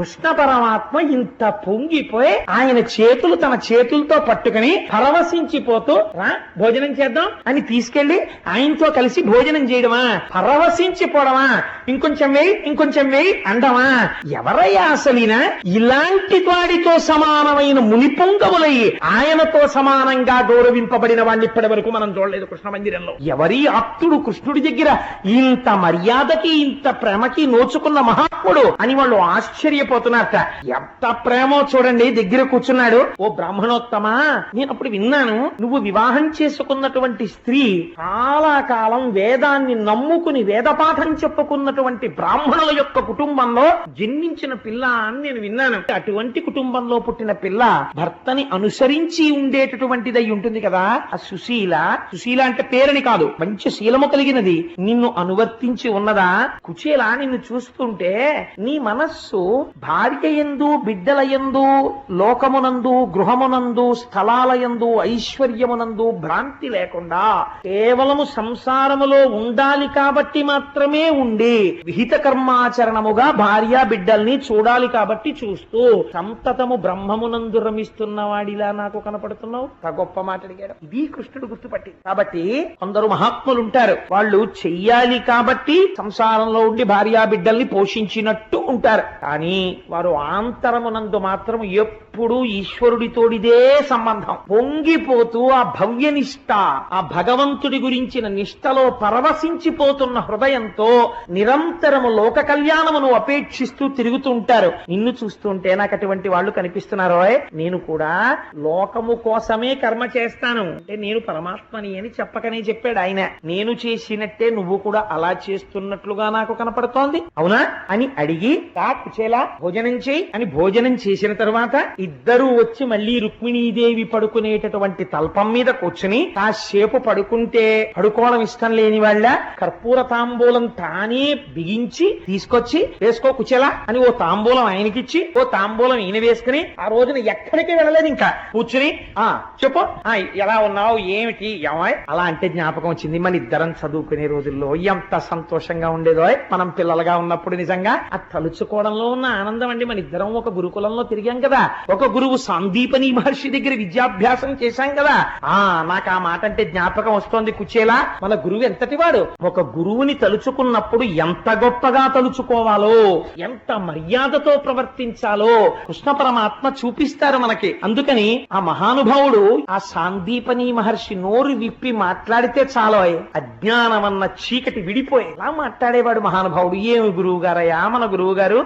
కృష్ణ పరమాత్మ ఇంత పొంగిపోయి ఆయన చేతులు తన చేతులతో పట్టుకుని పరవశించిపోతూ రా భోజనం చేద్దాం అని తీసుకెళ్లి ఆయనతో కలిసి భోజనం చేయడమా, పరవశించిపోవడమా, ఇంకొంచెం వేయి అండమా? ఎవరయ్యా అసలినా ఇలాంటి వాడితో సమానమైన మునిపొంగములై ఆయనతో సమానంగా గౌరవింపబడిన వాడిని ఇప్పటి వరకు మనం చూడలేదు కృష్ణ మందిరంలో. ఎవరి ఆప్తుడు కృష్ణుడి దగ్గర ఇంత మర్యాదకి ఇంత ప్రేమకి నోచుకున్న మహాత్ముడు అని వాళ్ళు ఆశ్చర్యపోతున్నారట. ఎంత ప్రేమో చూడండి. దగ్గర కూర్చున్నాడు. ఓ బ్రాహ్మణోత్తమా, నేను అప్పుడు విన్నాను, నువ్వు వివాహం చేసుకున్నటువంటి స్త్రీ చాలా కాలం వేదాన్ని నమ్ముకుని వేదపాఠం చెప్పుకున్నటువంటి బ్రాహ్మణుల యొక్క కుటుంబంలో జన్మించిన పిల్ల అని నేను విన్నాను. అటువంటి కుటుంబంలో పుట్టిన పిల్ల భర్తని అనుసరించి ఉండేటటువంటిదై ఉంటుంది కదా. ఆ సుశీల అంటే పేరని కాదు, మంచి శీలము కలిగినది, నిన్ను అనువర్తించి ఉన్నదా? కుచేలా నిన్ను చూస్తుంటే నీ మనస్సు భార్య యందు, బిడ్డల యందు, లోకమునందు, గృహమునందు, స్థలాలయందు, ఐశ్వర్యమునందు భ్రాంతి లేకుండా కేవలము సంసారములో ఉండాలి కాబట్టి మాత్రమే ఉండి విహిత కర్మాచరణముగా భార్య బిడ్డల్ని చూడాలి కాబట్టి చూస్తూ సంతతము బ్రహ్మమునందు రమిస్తున్న వాడిలా నాకు కనపడుతున్నావు. గొప్ప మాట అడిగాడు. ఇది కృష్ణుడు గుర్తుపట్టి. కాబట్టి కొందరు మహాత్ములు ఉంటారు, వాళ్ళు చెయ్యాలి కాబట్టి సంసారంలో ఉండి భార్యా బిడ్డల్ని పోషించినట్టు ఉంటారు. కానీ వారు ఆంతరమునందు మాత్రం ఎప్పుడు ఈశ్వరుడితోడిదే సంబంధం. పొంగిపోతూ ఆ భవ్య నిష్ఠ, ఆ భగవంతుడి గురించిన నిష్ఠలో పరవశించిపోతున్న హృదయంతో నిరంతరము లోక కళ్యాణమును అపేక్షిస్తూ తిరుగుతుంటారు. నిన్ను చూస్తుంటే నాకు అటువంటి వాళ్ళు కనిపిస్తున్నారు. నేను కూడా లోకము కోసమే కర్మ చేస్తాను అంటే నేను పరమాత్మని అని చెప్పకనే చెప్పాడు ఆయన. నేను చేసినట్టే నువ్వు కూడా అలా చేస్తున్నట్లుగా నాకు కనపడుతోంది, అవునా అని అడిగి కుచేలా భోజనం చేయి అని భోజనం చేసిన తర్వాత ఇద్దరూ వచ్చి మళ్ళీ రుక్మిణీదేవి పడుకునేటటువంటి తల్పం మీద కూర్చుని కాసేపు పడుకోవడం ఇష్టం లేని వాళ్ళ కర్పూర తాంబూలం తానే బిగించి తీసుకొచ్చి వేసుకో కుచేలా అని ఓ తాంబూలం ఆయనకిచ్చి ఓ తాంబూలం ఈయన వేసుకుని ఆ రోజున ఎక్కడికి వెళ్ళలేదు. ఇంకా కూర్చుని చెప్పు ఎలా ఉన్నావు ఏమిటి ఏమాయ్ అలా అంటే జ్ఞాపకం వచ్చింది. మన ఇద్దరం చదువుకునే రోజుల్లో ఎంత సంతోషంగా ఉండేదో మనం పిల్లలుగా ఉన్నప్పుడు. నిజంగా ఆ తలుచుకోవడంలో ఉన్న ఆనందం అండి. మన ఇద్దరం ఒక గురుకులంలో తిరిగాం కదా, ఒక గురువు సాందీపని మహర్షి దగ్గర విద్యాభ్యాసం చేశాం కదా. నాకు ఆ మాట అంటే జ్ఞాపకం వస్తోంది కుచేలా. మన గురువు ఎంతటి వాడు. ఒక గురువుని తలుచుకున్నప్పుడు ఎంత గొప్పగా తలుచుకోవాలో, ఎంత మర్యాదతో ప్రవర్తించాలో కృష్ణ పరమాత్మ చూపిస్తారు మనకి. అందుకని ఆ మహానుభావుడు ఆ సాందీపని మహర్షి నోరు విప్పి మాట్లాడితే చాలు అజ్ఞానమన్న చీకటి విడిపోయి ఇలా మాట్లాడేవాడు మహానుభావుడు. ఏమి గురువు గారయ్యా మన గురువు గారు